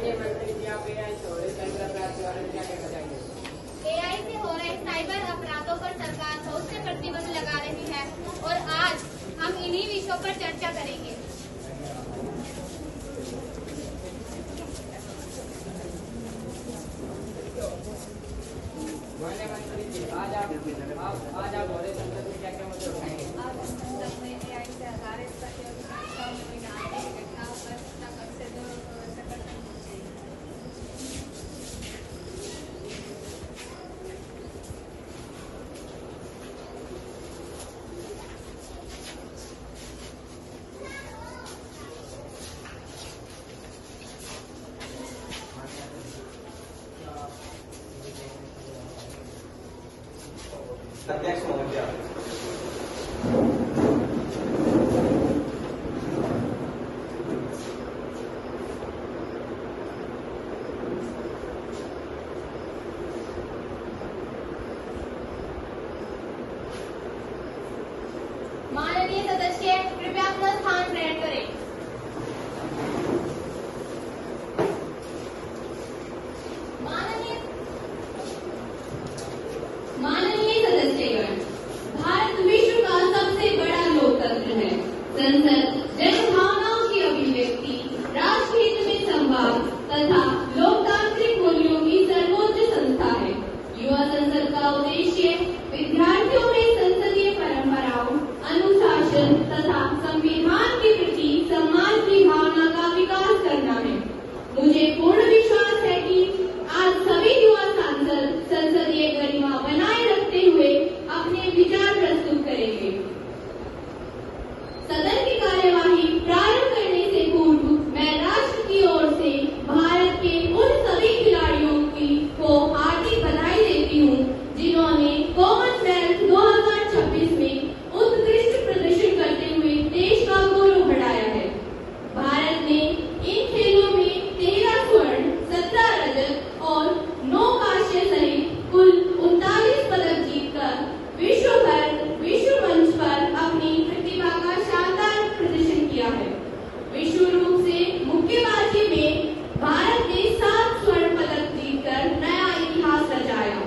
माननीय मंत्री जी, आप एआई से हो रहे साइबर अपराध के बारे में क्या कहना चाहेंगे? एआई से हो रहे साइबर अपराधों पर सरकार ठोस से प्रतिबंध लगा रही है और आज हम इन्हीं विषयों पर चर्चा करेंगे। माननीय मंत्री जी, आज आप हो रहे संसद में क्या क्या मुद्दे उठाएंगे? आज हम संसद में एआई से आधारित प्रतियोगिताओं की घटनाओं पर सख्त से समर्थन अध्यक्ष महोदय, माननीय सदस्य कृपया अपना स्थान ग्रहण करें। माननीय सदस्यगण, भारत विश्व का सबसे बड़ा लोकतंत्र है। संसद जनभावनाओं की अभिव्यक्ति, राष्ट्रहित में संवाद तथा लोकतांत्रिक मूल्यों की सर्वोच्च संस्था है। युवा संसद का उद्देश्य विद्यार्थियों में संसदीय परंपराओं, अनुशासन तथा संविधान के प्रति सम्मान की भावना का विकास करना है। मुझे पूर्ण विश्वास है कि आज सभी युवा सांसद संसदीय गरिमा बनाए रखते हुए अपने विचार प्रस्तुत करेंगे। सदन की कार्यवाही प्रारंभ करने से पूर्व मैं राष्ट्र की ओर से भारत के उन सभी खिलाड़ियों को हार्दिक बधाई देती हूँ जिन्होंने कॉमनवेल्थ 2026 में उत्कृष्ट प्रदर्शन करते हुए देश का गौरव बढ़ाया है। भारत ने इन खेलों में 13 स्वर्ण, 17 रजत और 9 कांस्य सहित कुल 39 पदक जीतकर विश्व मंच पर अपनी प्रतिभा का शानदार प्रदर्शन किया है। विश्व रूप से मुक्केबाजी में भारत ने 7 स्वर्ण पदक जीतकर नया इतिहास रचाया।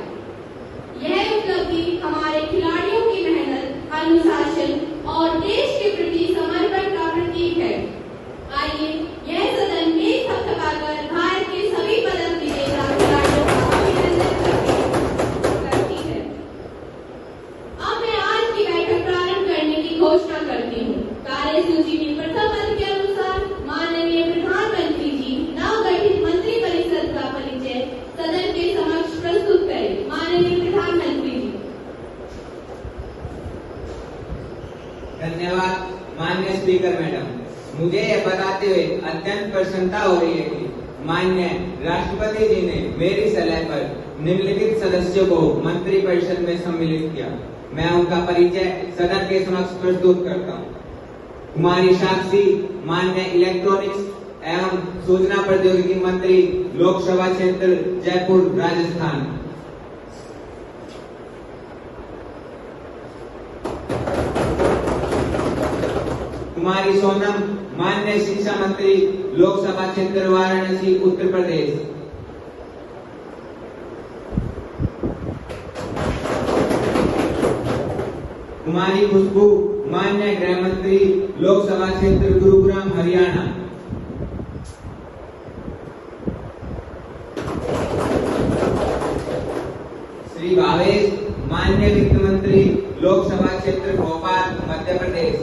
यह उपलब्धि हमारे खिलाड़ियों की मेहनत, अनुशासन और देश के प्रति समर्पण का प्रतीक है। आइए यह सदन में थपथपाकर भारत के सभी पदक विजेता खिलाड़ियों का अभिनंदन करती है। अब मैं आज की बैठक प्रारंभ करने की घोषणा करती हूँ। कार्यसूची में प्रथम पद के अनुसार माननीय प्रधानमंत्री जी नवगठित मंत्रिपरिषद का परिचय सदन के समक्ष प्रस्तुत करें। माननीय प्रधानमंत्री जी। धन्यवाद माननीय स्पीकर मैडम। मुझे यह बताते हुए अत्यंत प्रसन्नता हो रही है कि माननीय राष्ट्रपति जी ने मेरी सलाह पर निम्नलिखित सदस्यों को मंत्रिपरिषद में सम्मिलित किया। मैं उनका परिचय सदन के समक्ष प्रस्तुत करता हूँ। कुमारी साक्षी, माननीय इलेक्ट्रॉनिक्स एवं सूचना प्रौद्योगिकी मंत्री, लोकसभा क्षेत्र जयपुर राजस्थान। कुमारी सोनम, माननीय शिक्षा मंत्री, लोकसभा क्षेत्र वाराणसी उत्तर प्रदेश। कुमारी खुशबू, माननीय गृह मंत्री, लोकसभा क्षेत्र गुरुग्राम हरियाणा। श्री भावेश, माननीय वित्त मंत्री, लोकसभा क्षेत्र भोपाल मध्य प्रदेश।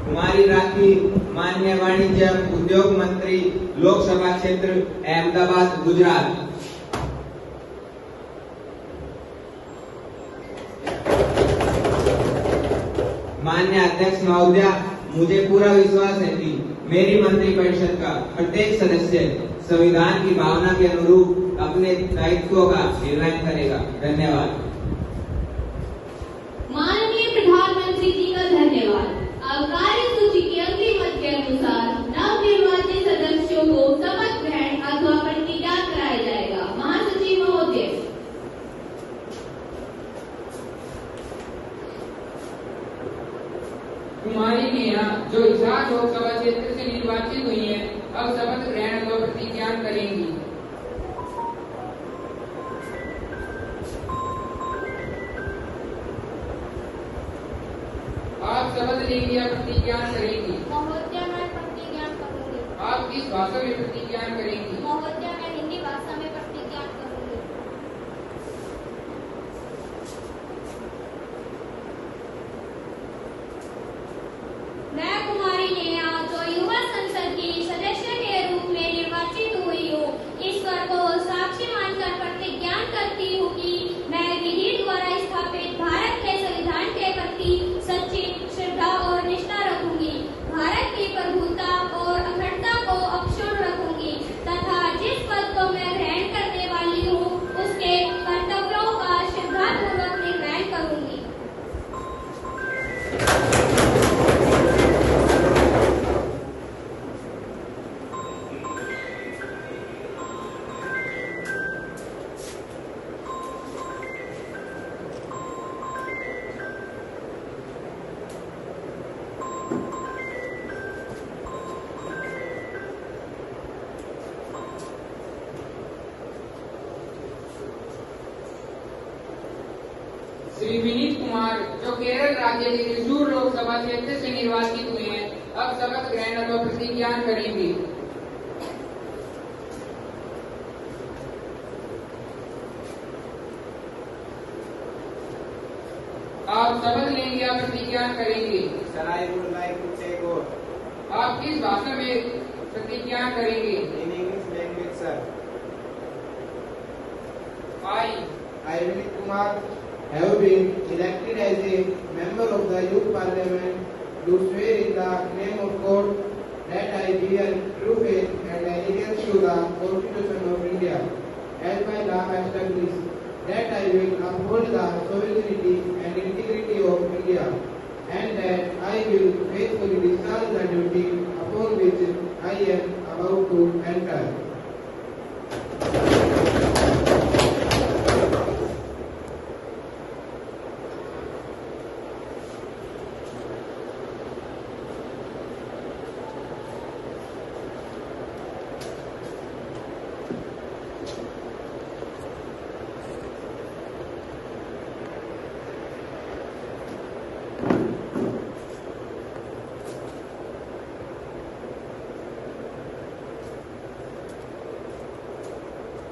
कुमारी राखी, माननीय वाणिज्य उद्योग मंत्री, लोकसभा क्षेत्र अहमदाबाद गुजरात। माननीय अध्यक्ष महोदय, मुझे पूरा विश्वास है कि मेरी मंत्रिपरिषद का प्रत्येक सदस्य संविधान की भावना के अनुरूप अपने दायित्वों का निर्वहन करेगा। धन्यवाद। माननीय प्रधानमंत्री जी का धन्यवाद। अब कार्यसूची के अग्रिम मत के अनुसार नवनिर्वाचित सदस्यों को शपथ ग्रहण अथवा प्रतिज्ञा कराया जाएगा। महासचिव महोदय। कुमारी नेहा जो हिसार लोकसभा क्षेत्र से निर्वाचित हुई हैं, अब शपथ ग्रहण व प्रतिज्ञान करेंगी। आप शपथ लेंगी या प्रतिज्ञान करेंगी? महोदय, मैं प्रतिज्ञान करूंगी। आप किस भाषा में प्रतिज्ञान करेंगी? महोदय, मैं हिंदी भाषा में प्रतिज्ञान करूंगी। मैं कुमारी नेहा जो युवा संसद की सदस्य के रूप में निर्वाचित हुई हूँ, ईश्वर को साक्षी मानकर प्रतिज्ञान करती हूँ कि मैं विधि द्वारा स्थापित भारत के संविधान के प्रति सच्ची श्रद्धा और निष्ठा रखूंगी, भारत की प्रभुता और अखंडता को अक्षुण्ण रखूंगी तथा जिस पद को मैं ग्रहण करने वाली हूँ उसके कर्तव्यों का श्रद्धापूर्वक निर्वहन करूंगी। श्री विनीत कुमार जो केरल राज्य के त्रिशूर लोकसभा क्षेत्र से निर्वाचित हुए हैं, अब शपथ ग्रहण व प्रतिज्ञान करेंगे। आप शपथ लेंगे या प्रतिज्ञान करेंगे? Sir, I would like to take oath. आप किस भाषा में प्रतिज्ञान करेंगे? In English language, sir. I, Vinit Kumar, have been elected as a member of the Youth Parliament, do swear in the name of God that I bear true faith and allegiance to the Constitution of India, as my law establishes, that I will uphold the sovereignty and integrity of India, and that I will faithfully discharge the duty upon which I am about to enter.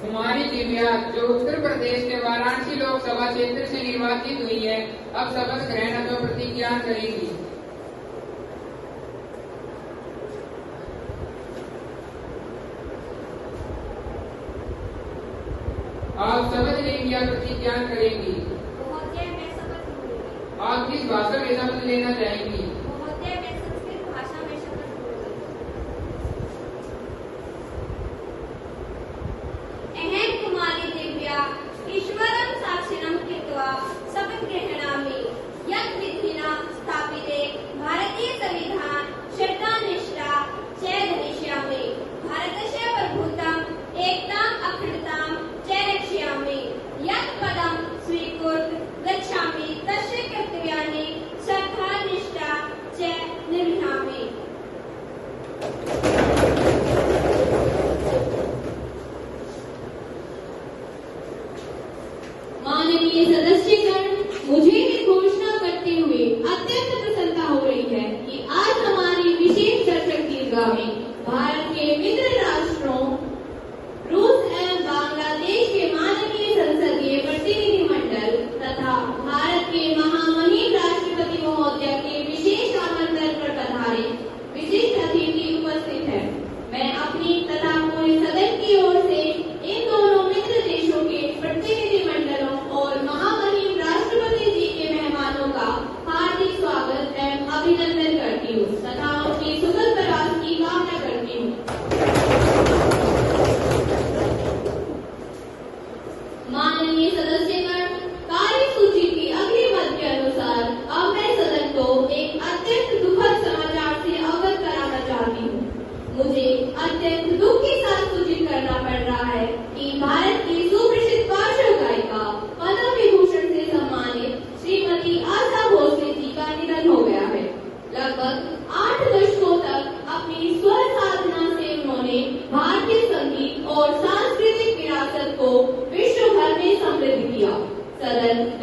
कुमारी दिव्या जो उत्तर प्रदेश के वाराणसी लोकसभा क्षेत्र से निर्वाचित हुई है, अब शपथ ग्रहण व प्रतिज्ञान करेंगी। आप शपथ लेंगी या प्रतिज्ञान करेंगी? महोदय, मैं शपथ लूंगी। आप किस भाषा में शपथ लेना चाहेंगी? महोदय, मैं संस्कृत भाषा में शपथ लूंगी। अहं कुमारी दिव्या ईश्वरं साक्षिणं कृत्वा शपथग्रहणामि यत् विधिना स्थापिते भारतीय संविधान श्रद्धानिष्ठा च धरिष्यामि, भारतस्य प्रभुत्वम् एकताम् अखण्डताम् च रक्षयामि, यत् पदं स्वीकृत्य गच्छामि तस्य कर्तव्यानि श्रद्धा निष्ठा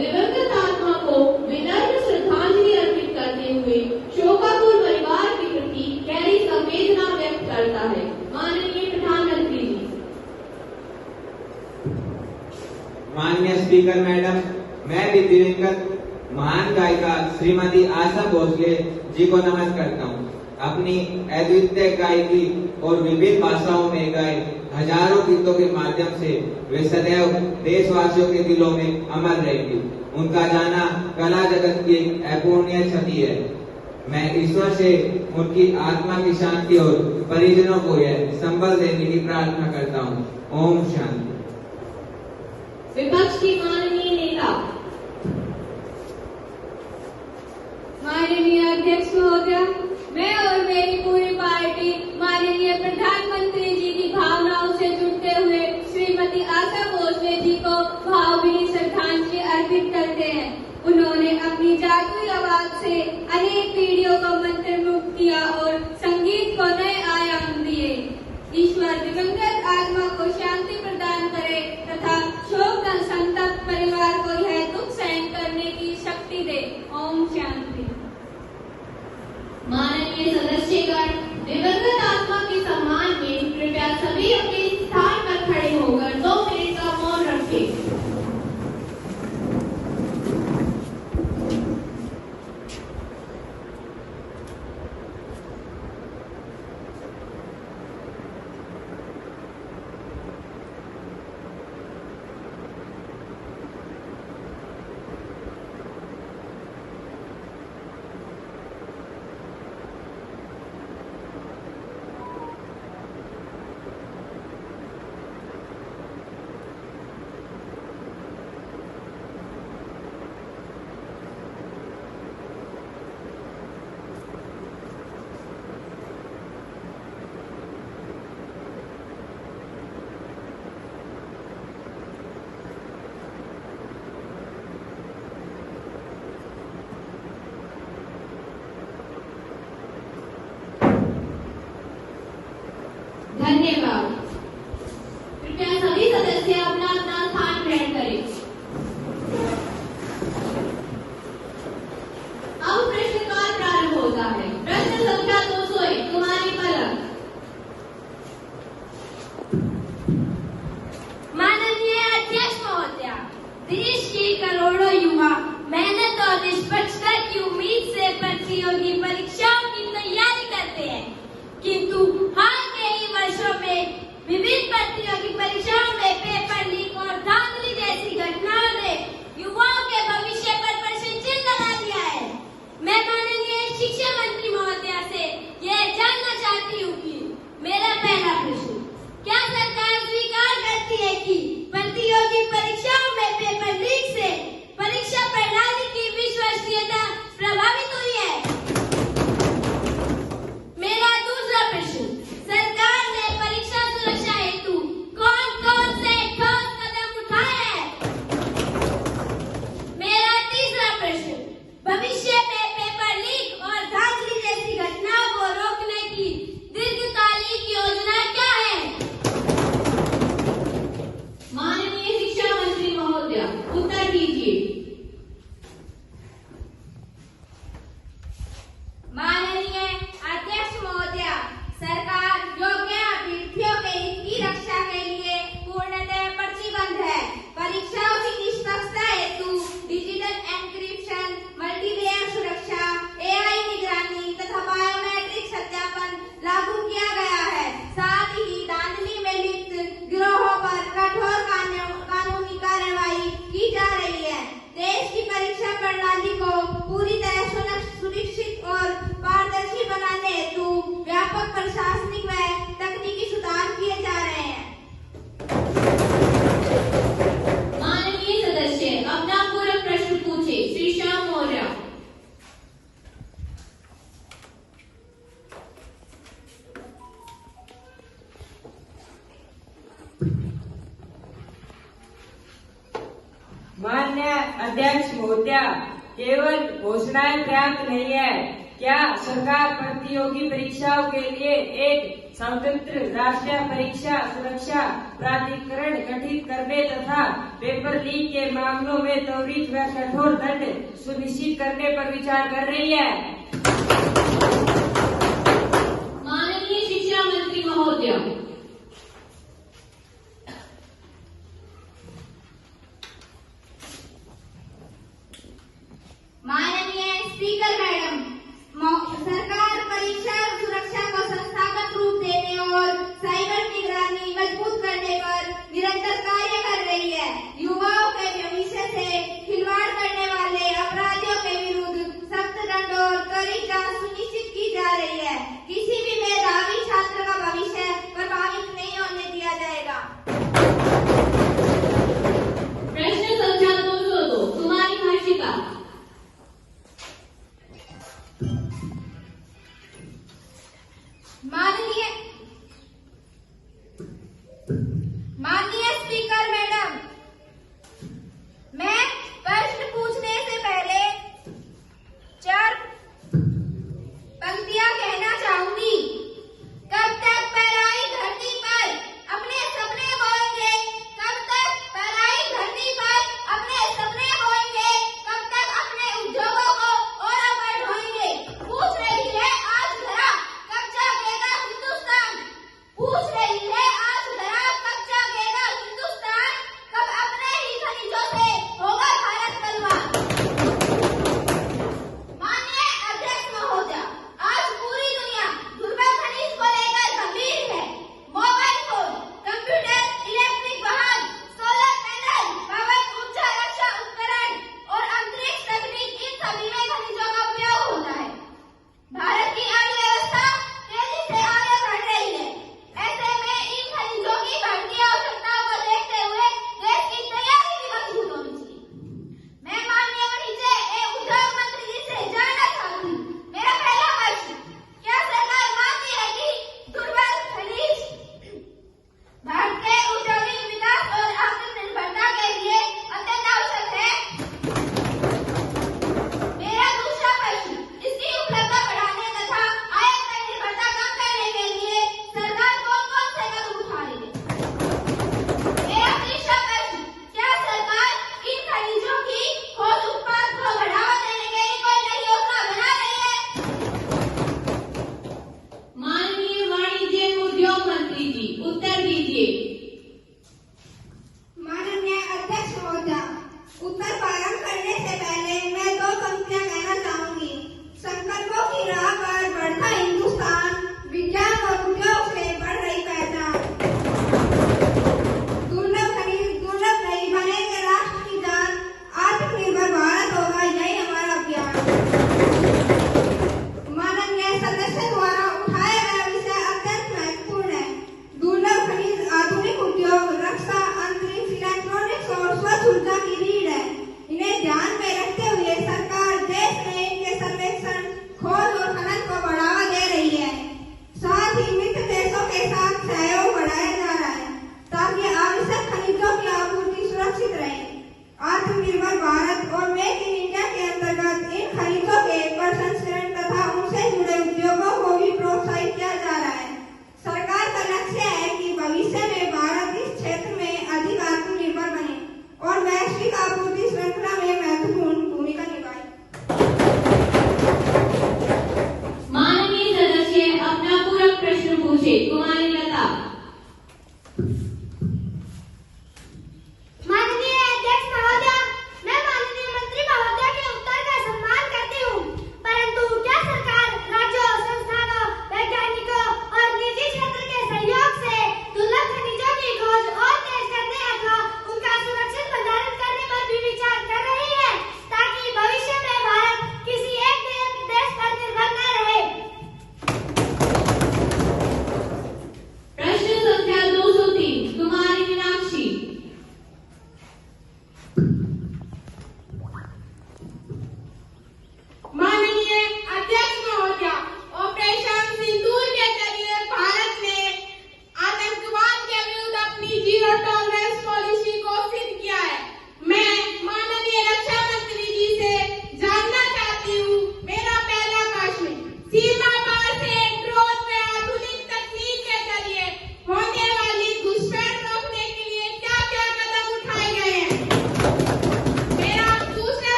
दिवंगत आत्मा को विनम्र श्रद्धांजलि अर्पित करते हुए शोकाकुल परिवार के प्रति गहरी संवेदना व्यक्त करता है। माननीय प्रधानमंत्री जी। माननीय स्पीकर मैडम, मैं भी दिवंगत महान गायिका श्रीमती आशा भोसले जी को नमन करता हूँ। अपनी अद्वितीय गायकी और विभिन्न भाषाओं में गाए हजारों गीतों के माध्यम से वे सदैव देशवासियों के दिलों में अमर रहेगी। उनका जाना कला जगत की अपूर्णीय क्षति है। मैं ईश्वर से उनकी आत्मा की शांति और परिजनों को यह संबल देने की प्रार्थना करता हूँ। ओम शांति। विपक्ष की माननीय नेता। माननीय अध्यक्ष महोदय, मैं और मेरी पूरी पार्टी माननीय प्रधानमंत्री जी की भावनाओं से जुड़ते हुए श्रीमती आशा भोसले जी को भावभीनी श्रद्धांजलि अर्पित करते हैं। उन्होंने अपनी जादुई आवाज से अनेक पीढ़ियों को मंत्रमुग्ध किया और संगीत को नए आयाम दिए। ईश्वर दिवंगत आत्मा को शांति प्रदान करे तथा शोक संतप्त परिवार को यह दुख सहन करने की शक्ति दे। ओम शांति। माननीय सदस्यगण, दिवंगत आत्मा के सम्मान में कृपया सभी अपने स्थान पर खड़े होकर 2 मिनट का मौन रखें। धन्यवाद। कृपया सभी सदस्य अपना अपना स्थान ग्रहण करें। अब प्रश्नकाल प्रारंभ होता है। प्रश्न संख्या 201, तुम्हारी पलक। माननीय अध्यक्ष महोदय, देश के करोड़ों युवा मेहनत और निष्पक्षता की उम्मीद से प्रतियोगी परीक्षाओं की तैयारी करते हैं, किंतु हाल के ही वर्षों में विभिन्न प्रतियोगी परीक्षाओं में पेपर लीक और धांधली जैसी घटनाओं ने युवाओं के भविष्य पर प्रश्न चिन्ह लगा दिया है। मैं माननीय शिक्षा मंत्री महोदया से यह जानना चाहती हूँ कि मेरा पहला प्रश्न, क्या सरकार स्वीकार करती है कि प्रतियोगी परीक्षाओं में पेपर लीक से परीक्षा प्रणाली की विश्वसनीयता प्रभावित हुई है? मेरा दूसरा प्रश्न, सरकार ने परीक्षा सुरक्षा हेतु कौन-कौन से ठोस कदम उठाए हैं? मेरा तीसरा प्रश्न, भविष्य में पेपर लीक और धांधली जैसी घटनाओं को रोकने की दीर्घकालिक योजना क्या है? माननीय शिक्षा मंत्री महोदय, उत्तर दीजिए। माननीय अध्यक्ष महोदय, सरकार योग्य अभ्यर्थियों के हित की रक्षा के लिए पूर्णतः प्रतिबद्ध है। परीक्षाओं की निष्पक्षता हेतु डिजिटल एन्क्रिप्शन, मल्टीलेयर सुरक्षा, AI निगरानी तथा बायोमेट्रिक सत्यापन लागू किया गया है। साथ ही धांधली में लिप्त गिरोहों पर कठोर कानूनी कार्रवाई की जा रही है। देश की परीक्षा प्रणाली को पूरी तरह सुरक्षित और पारदर्शी बनाने हेतु व्यापक प्रशासनिक व तकनीकी सुधार किए जा रहे हैं। माननीय सदस्य अपना पूरक प्रश्न पूछे। श्री श्याम मौर्य। माननीय अध्यक्ष महोदया, केवल घोषणाएं पर्याप्त नहीं है, क्या सरकार प्रतियोगी परीक्षाओं के लिए एक स्वतंत्र राष्ट्रीय परीक्षा सुरक्षा प्राधिकरण गठित करने तथा पेपर लीक के मामलों में त्वरित व कठोर दंड सुनिश्चित करने पर विचार कर रही है? माननीय शिक्षा मंत्री महोदय, माननीय स्पीकर मैडम, सरकार परीक्षा सुरक्षा को संस्थागत रूप देने और साइबर निगरानी मजबूत करने पर निरंतर कार्य कर रही है। युवाओं के भविष्य से खिलवाड़ करने वाले अपराधियों के विरुद्ध सख्त दंड और त्वरित जांच सुनिश्चित की जा रही है। किसी भी मेधावी छात्र का भविष्य प्रभावित नहीं होने दिया जाएगा। प्रश्न संख्या 202 कुमारी हर्षिका।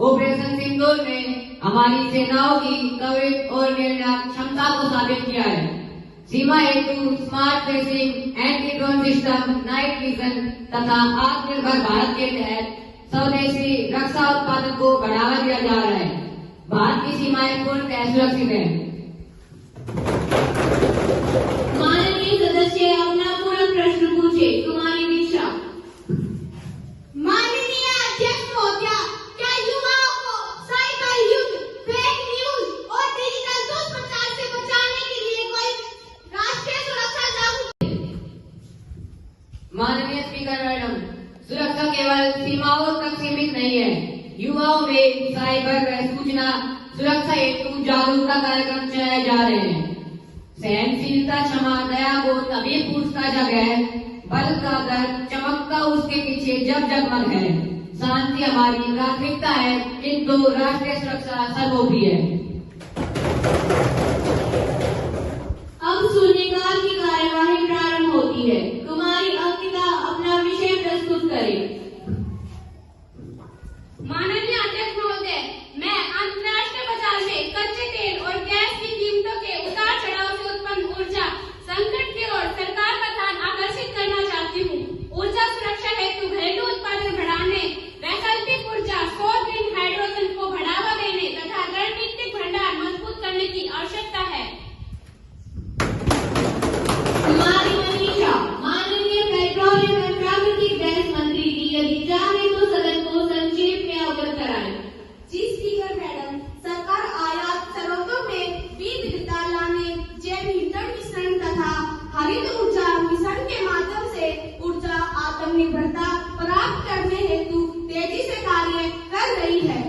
ऑपरेशन सिंदूर ने हमारी सेनाओं की त्वरित और निर्णायक क्षमता को साबित किया है। सीमा हेतु smart fencing, anti drone system, night vision तथा आत्मनिर्भर भारत के तहत स्वदेशी रक्षा उत्पादन को बढ़ावा दिया जा रहा है। भारत की सीमाएं पूर्णतः सुरक्षित हैं। माननीय सदस्य अपना पूर्ण प्रश्न पूछे। कुमारी निशा। माननीय अध्यक्ष महोदया, क्या युवाओं को साइबर युग, फेक न्यूज और डिजिटल दुष्प्रचार से बचाने के लिए कोई राष्ट्रीय सुरक्षा जागरूकता? माननीय स्पीकर मैडम, सुरक्षा केवल सीमाओं तक सीमित नहीं है। युवाओं में साइबर व सूचना सुरक्षा हेतु जागरूकता कार्यक्रम चलाए जा रहे हैं। सहनशीलता, क्षमा, दया को तभी पूछता जग है, बल का दर चमकता उसके पीछे जब जगमग है। शांति हमारी प्राथमिकता है, किंतु राष्ट्रीय सुरक्षा सर्वोपरि है। अब शून्यकाल की कार्यवाही प्रारंभ होती है। कुमारी अंकिता अपना विषय प्रस्तुत करें। माननीय अध्यक्ष महोदय, मैं अंतर्राष्ट्रीय बाजार में कच्चे तेल और गैस की कीमतों के उतार चढ़ाव से उत्पन्न ऊर्जा संकट की ओर सरकार का ध्यान आकर्षित करना चाहती हूँ। ऊर्जा सुरक्षा हेतु घरेलू उत्पादन बढ़ाने, वैकल्पिक ऊर्जा, सौर, ग्रीन हाइड्रोजन को बढ़ावा देने तथा रणनीतिक भंडार मजबूत करने की आवश्यकता है। कुमारी मनीषा। माननीय पेट्रोलियम एवं प्राकृतिक गैस मंत्री जी यदि चाहे तो सदन को संक्षेप में अवगत कराएं। जी स्पीकर मैडम, सरकार आयात स्रोतों में विविधता लाने, जैव ईंधन मिश्रण तथा हरित ऊर्जा मिशन के माध्यम से ऊर्जा आत्मनिर्भरता प्राप्त करने हेतु तेजी से कार्य कर रही है।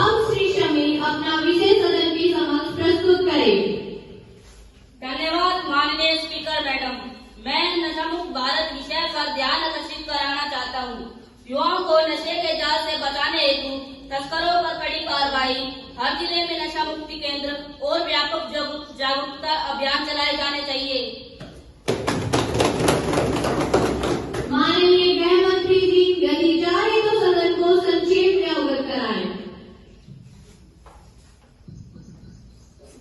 अब श्री शमी अपना विषय सदन के समक्ष प्रस्तुत करें। धन्यवाद माननीय स्पीकर मैडम, मैं नशामुक्त भारत विषय पर ध्यान आकर्षित कराना चाहता हूँ। युवाओं को नशे के जाल से बचाने हेतु तस्करों पर कड़ी कार्रवाई, हर जिले में नशा मुक्ति केंद्र और व्यापक जागरूकता अभियान चलाए जाने चाहिए। माननीय गृह मंत्री जी यदि चाहे तो सदन को संक्षेप में अवगत कराएं।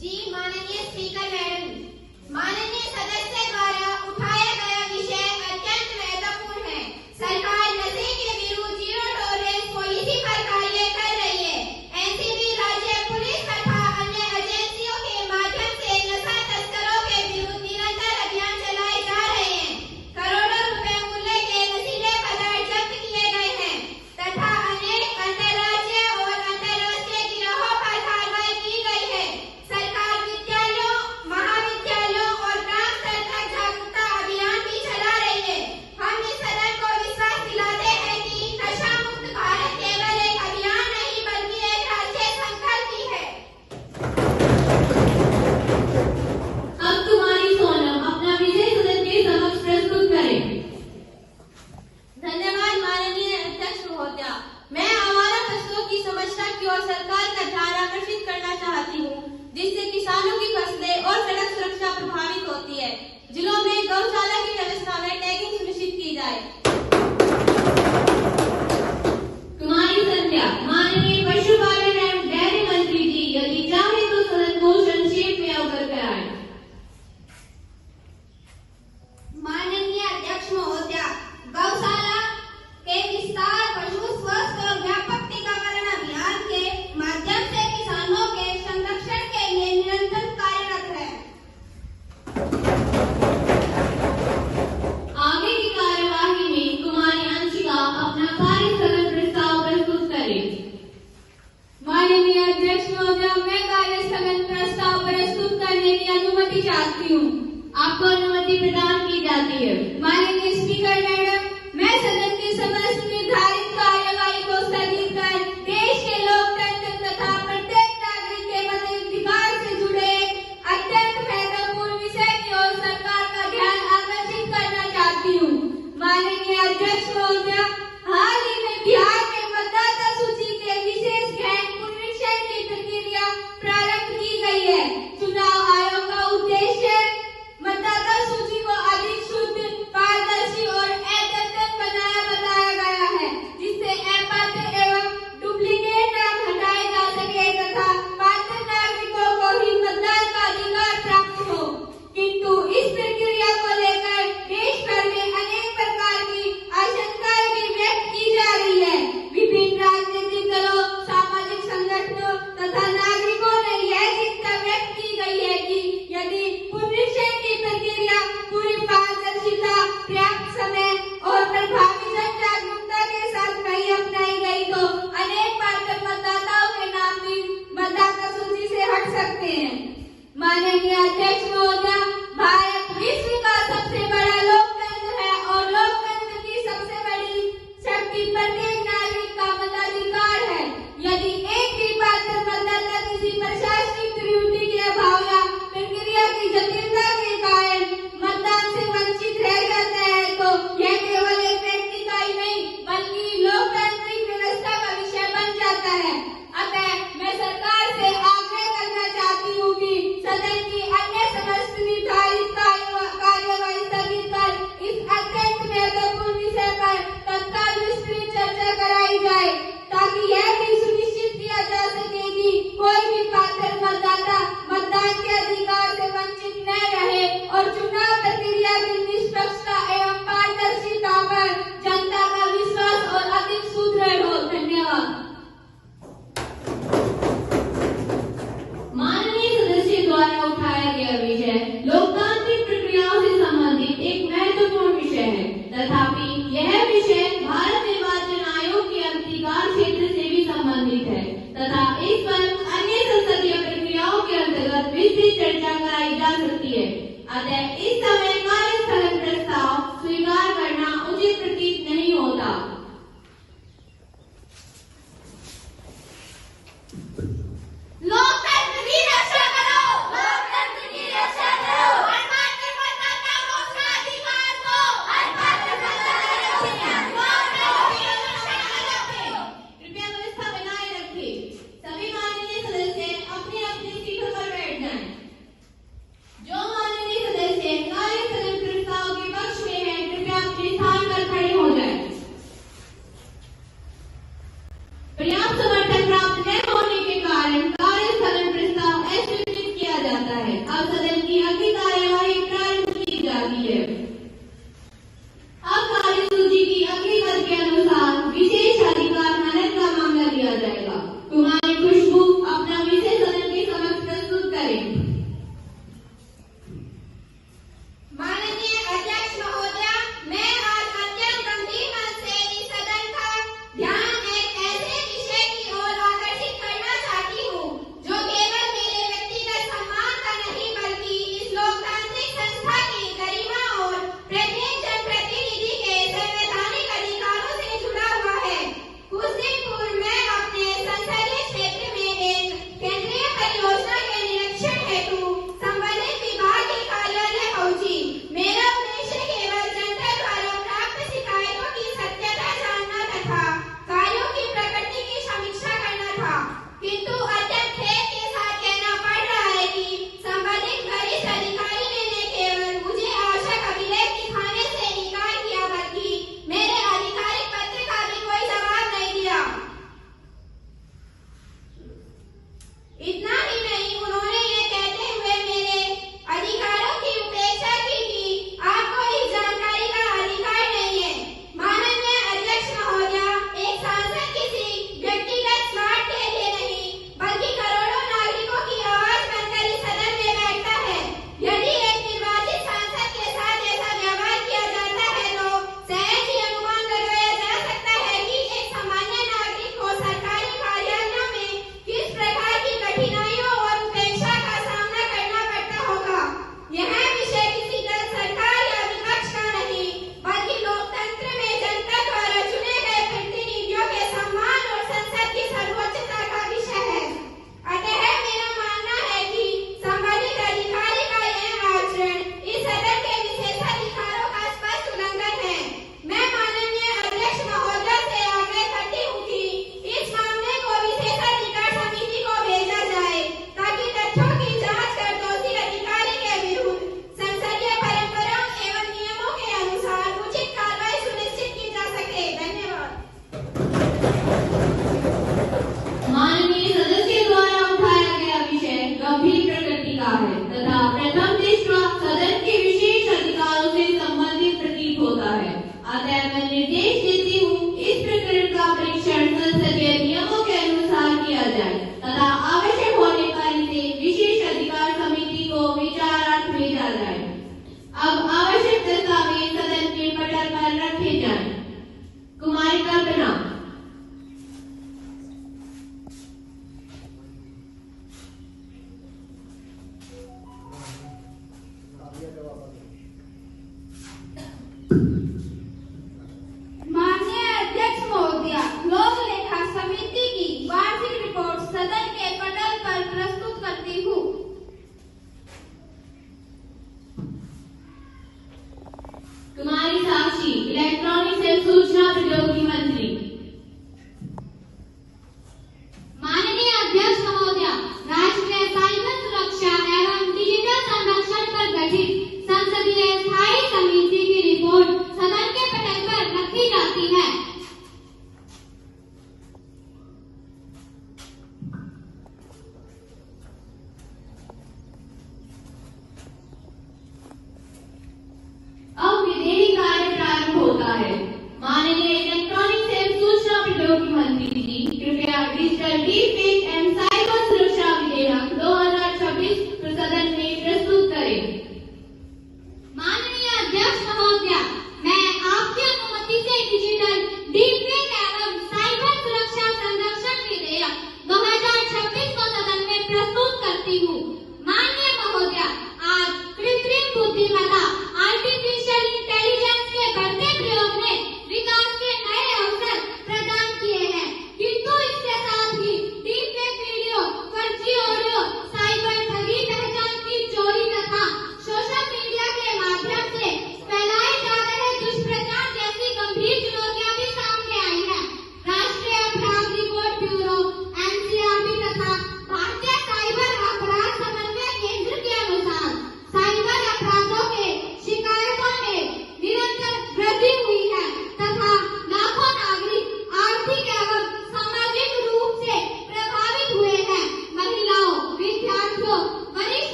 जी माननीय स्पीकर मैडम, माननीय सदस्य द्वारा उठाया गया विषय अत्यंत महत्वपूर्ण है। सरकार नशे के विरुद्ध जीरो टॉलरेंस पॉलिसी पर कार्य कर रही है। एनसीबी, राज्य पुलिस तथा अन्य एजेंसियों के माध्यम से नशा तस्करों के विरुद्ध निरंतर अभियान चलाए जा रहे हैं। करोड़ों रुपए मूल्य के नशीले पदार्थ जब्त किए गए हैं तथा अनेक अंतर्राज्यीय और अंतर्राष्ट्रीय गिरोहों पर कार्रवाई की गई है। सरकार विद्यालयों, महाविद्यालयों और ग्राम स्तर तक जागरूकता अभियान भी चला रही है। हम इस सदन को विश्वास दिलाते हैं कि नशा मुक्त भारत केवल एक अभियान नहीं बल्कि एक राष्ट्रीय संकल्प भी है। अब कुमारी सोनम अपना विषय सदन के समक्ष प्रस्तुत करें। धन्यवाद माननीय अध्यक्ष महोदया, मैं आवारा फसलों की समस्या की ओर सरकार का ध्यान आकर्षित करना चाहती हूँ, जिससे किसानों की फसलें और सड़क सुरक्षा प्रभावित होती है। जिलों में गौशाला की व्यवस्था में टैगिंग सुनिश्चित की जाए। कुमारी संध्या। माननीय पशुपालन एवं डेयरी मंत्री जी यदि चाहे तो सदन को संक्षेप में अवगत कराएं। माननीय अध्यक्ष महोदया, गौशाला के विस्तार, पशु स्वास्थ्य और व्यापक टीकाकरण अभियान के माध्यम से किसानों के संरक्षण के लिए निरंतर कार्यरत है। आगे की कार्यवाही माननीय अध्यक्ष महोदय, भारत विश्व का सबसे बड़ा लोकतंत्र है और लोकतंत्र की सबसे बड़ी शक्ति प्रत्येक नागरिक का मताधिकार है। यदि एक भी पात्र मतदाता किसी प्रशासनिक त्रुटि के अभाव या प्रक्रिया की जटिलता के कारण मतदान से वंचित रह जाता है तो यह केवल एक व्यक्ति का ही नहीं बल्कि लोकतांत्रिक व्यवस्था का विषय बन जाता है। अतः मैं सरकार से आग्रह करना चाहती हूँ कि सदन की अन्य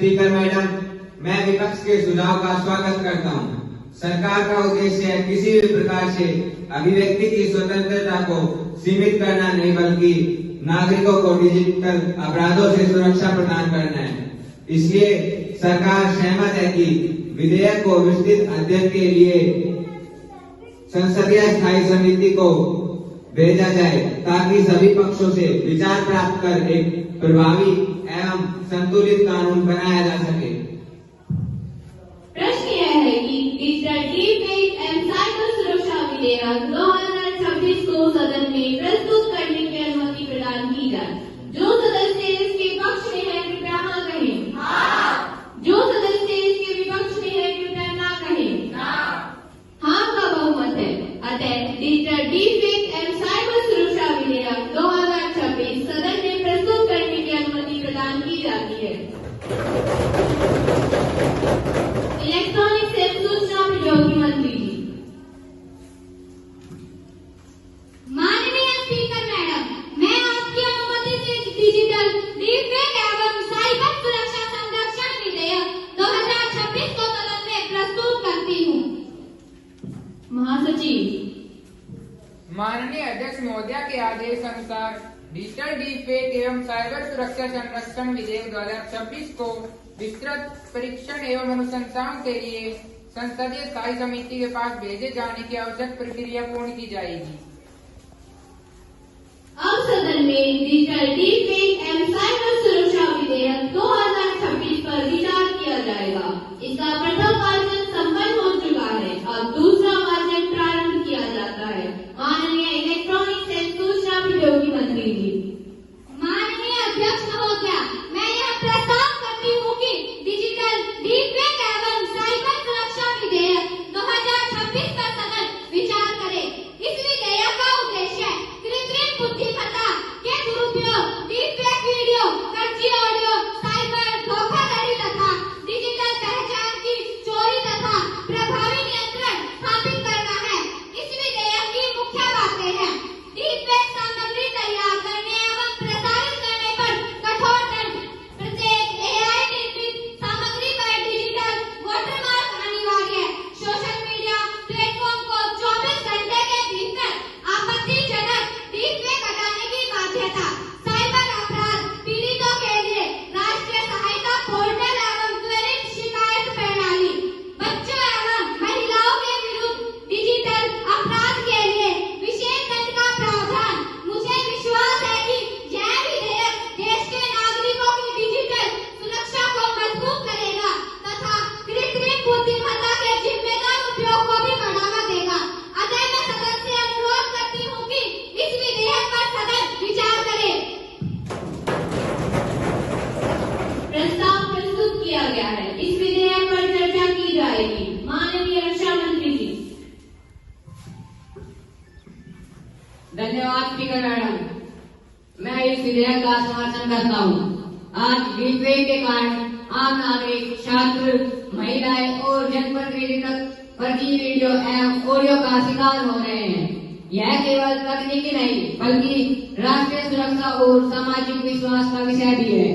स्पीकर मैडम, मैं विपक्ष के सुझाव का स्वागत करता हूं। सरकार का उद्देश्य किसी भी प्रकार से अभिव्यक्ति की स्वतंत्रता को सीमित करना नहीं, बल्कि नागरिकों को डिजिटल अपराधों से सुरक्षा प्रदान करना है। इसलिए सरकार सहमत है कि विधेयक को विस्तृत अध्ययन के लिए संसदीय स्थायी समिति को भेजा जाए, ताकि सभी पक्षों से विचार प्राप्त कर एक प्रभावी एवं संतुलित कानून बनाया जा सके। प्रश्न यह है कि डिजिटल डीपफेक एवं साइबर सुरक्षा विधेयक 2026 को सदन में प्रस्तुत करने की अनुमति प्रदान की जाए। जो सदस्य इसके पक्ष में है कृपया हाँ कहें। हाँ। जो सदस्य इसके विपक्ष में है कृपया ना कहें। हाँ का बहुमत है। अतः डिजिटल डीपफेक एवं साइबर सुरक्षा विधेयक 2026 सदन में प्रस्तुत करने की अनुमति प्रदान की जाती है। इलेक्ट्रॉनिक्स एवं सूचना प्रौद्योगिकी मंत्री जी। माननीय स्पीकर मैडम, मैं आपकी अनुमति से डिजिटल डीपफेक एवं साइबर सुरक्षा संरक्षण विधेयक 2026 को सदन में प्रस्तुत करती हूँ। महासचिव। माननीय अध्यक्ष महोदया के आदेश अनुसार डिजिटल डीपफेक एवं साइबर सुरक्षा संरक्षण विधेयक 2026 को विस्तृत परीक्षण एवं अनुशंसाओं के लिए संसदीय स्थायी समिति के पास भेजे जाने की आवश्यक प्रक्रिया पूर्ण की जाएगी। अब सदन में डिजिटल डीपफेक एवं साइबर सुरक्षा विधेयक 2026 पर विचार किया जाएगा। इसका प्रथम वाचन संपन्न हो चुका है। अब दूसरा वाचन प्रारंभ किया जाता है। माननीय इलेक्ट्रॉनिक्स एवं सूचना प्रौद्योगिकी मंत्री जी। माननीय अध्यक्ष महोदया, मैं यह प्रस्ताव करती हूँ कि डिजिटल डीपफेक एवं साइबर सुरक्षा विधेयक 2026 पर सदन विचार करे। इस विधेयक का उद्देश्य कृत्रिम बुद्धिमत्ता के दुरुपयोग, डीपफेक वीडियो, फर्जी ऑडियो, साइबर धोखाधड़ी तथा डिजिटल पहचान की चोरी तथा प्रभावी नियंत्रण स्थापित करना है। इस विधेयक की मुख्य बातें हैं: डीपफेक सामग्री तैयार करने एवं प्रसारित करने पर कठोर दंड, प्रत्येक AI निर्मित सामग्री पर डिजिटल वाटरमार्क अनिवार्य, सोशल मीडिया प्लेटफॉर्म को 24 घंटे के भीतर आपत्तिजनक डीपफेक हटाने की बाध्यता, साइबर अपराध पीड़ितों के लिए राष्ट्रीय सहायता पोर्टल एवं त्वरित शिकायत प्रणाली, बच्चों एवं महिलाओं के विरुद्ध डिजिटल अपराध के लिए विशेष दंड का प्रावधान। मुझे विश्वास है कि यह विधेयक देश के नागरिकों की डिजिटल सुरक्षा को मजबूत करेगा तथा कृत्रिम बुद्धिमत्ता के जिम्मेदार उपयोग को भी बढ़ावा देगा। अतः मैं सदन से अनुरोध करती हूँ कि इस विधेयक पर सदन विचार करे। प्रस्ताव प्रस्तुत किया गया है। इस विधेयक पर चर्चा की जाएगी। माननीय रक्षा मंत्री जी। धन्यवाद स्पीकर मैडम, मैं इस विधेयक का समर्थन करता हूँ। आज डीपफेक के कारण आम नागरिक, छात्र, महिलाएं और जनप्रतिनिधि तक फर्जी वीडियो एवं ऑडियो का शिकार हो रहे हैं। यह केवल तकनीकी नहीं, बल्कि राष्ट्रीय सुरक्षा और सामाजिक विश्वास का विषय भी है।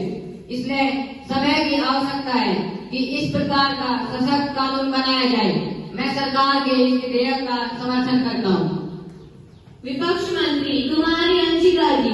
इसलिए समय की आवश्यकता है कि इस प्रकार का सशक्त कानून बनाया जाए। मैं सरकार के इस विधेयक का समर्थन करता हूँ। विपक्ष मंत्री कुमारी अंशिका जी।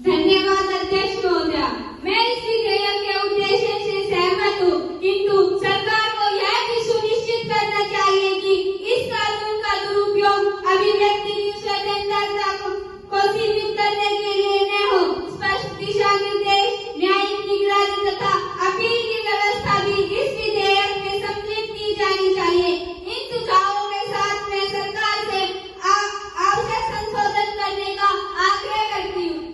धन्यवाद अध्यक्ष महोदया, मैं इस विधेयक के उद्देश्य से सहमत हूँ, किंतु सरकार को यह भी सुनिश्चित करना चाहिए कि इस कानून का दुरुपयोग अभिव्यक्ति की स्वतंत्रता को सीमित करने के लिए न हो। स्पष्ट दिशा निर्देश, न्यायिक निगरानी तथा अपील की व्यवस्था भी इस विधेयक में सम्मिलित की जानी चाहिए। इन सुझावों के साथ मैं सरकार से आवश्यक संशोधन करने का आग्रह करती हूँ।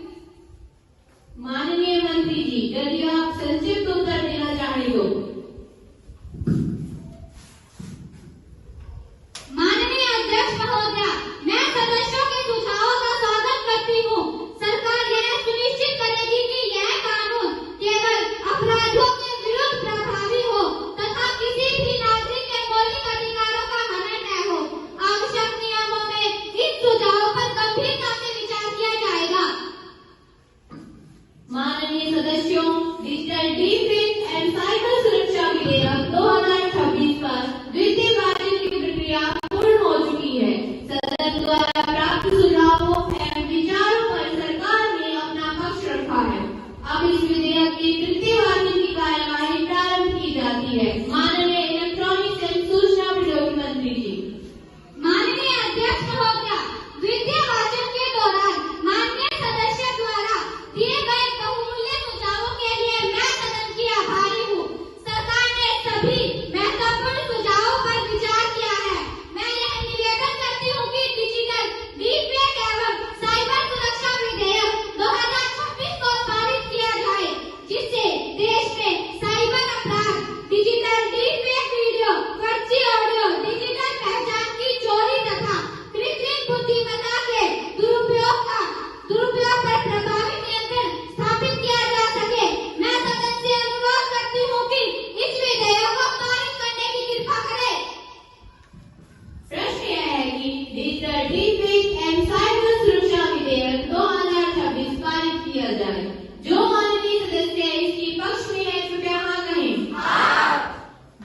डिजिटल डिफेक्ट एवं साइबर सुरक्षा विधेयक 2026 पारित किया जाए। जो माननीय सदस्य इसके पक्ष में है कृपया हाँ कहें।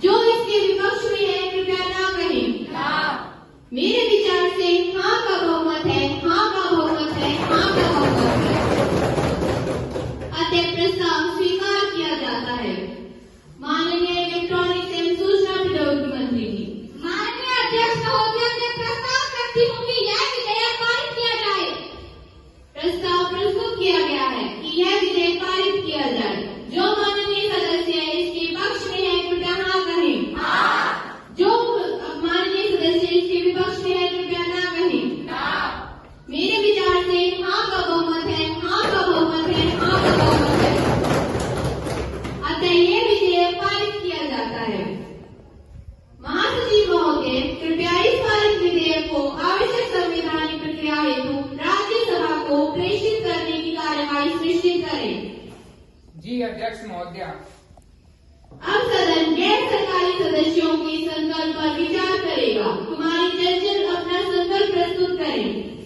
जो इसके विपक्ष में है कृपया ना कहें। मेरे विचार से हाँ का बहुमत है, हाँ का बहुमत है, हाँ का बहुमत है। अतः प्रस्ताव स्वीकार किया जाता है। माननीय इलेक्ट्रॉनिक्स एवं सूचना प्रौद्योगिकी मंत्री जी। माननीय अध्यक्ष महोदय, मैं प्रस्ताव करती हूँ कि यह विधेयक पारित किया जाए। प्रस्ताव प्रस्तुत किया गया है कि यह विधेयक पारित किया जाए। जो माननीय सदस्य इसके पक्ष में है कृपया हाँ कहें। जो माननीय सदस्य इसके विपक्ष में है कृपया ना कहें। मेरे विचार से हाँ का बहुमत है, हाँ का बहुमत है, हाँ का बहुमत है। अतः यह विधेयक पारित किया जाता है। महासचिव महोदय, कृपया इस पारित विधेयक को आवश्यक संवैधानिक प्रक्रिया हेतु राज्यसभा को प्रेषित करने की कार्यवाही सुनिश्चित करें। जी अध्यक्ष महोदय। अब सदन गैर सरकारी सदस्यों के संकल्प पर विचार करेगा। कुमारी चंचल अपना संकल्प प्रस्तुत करें।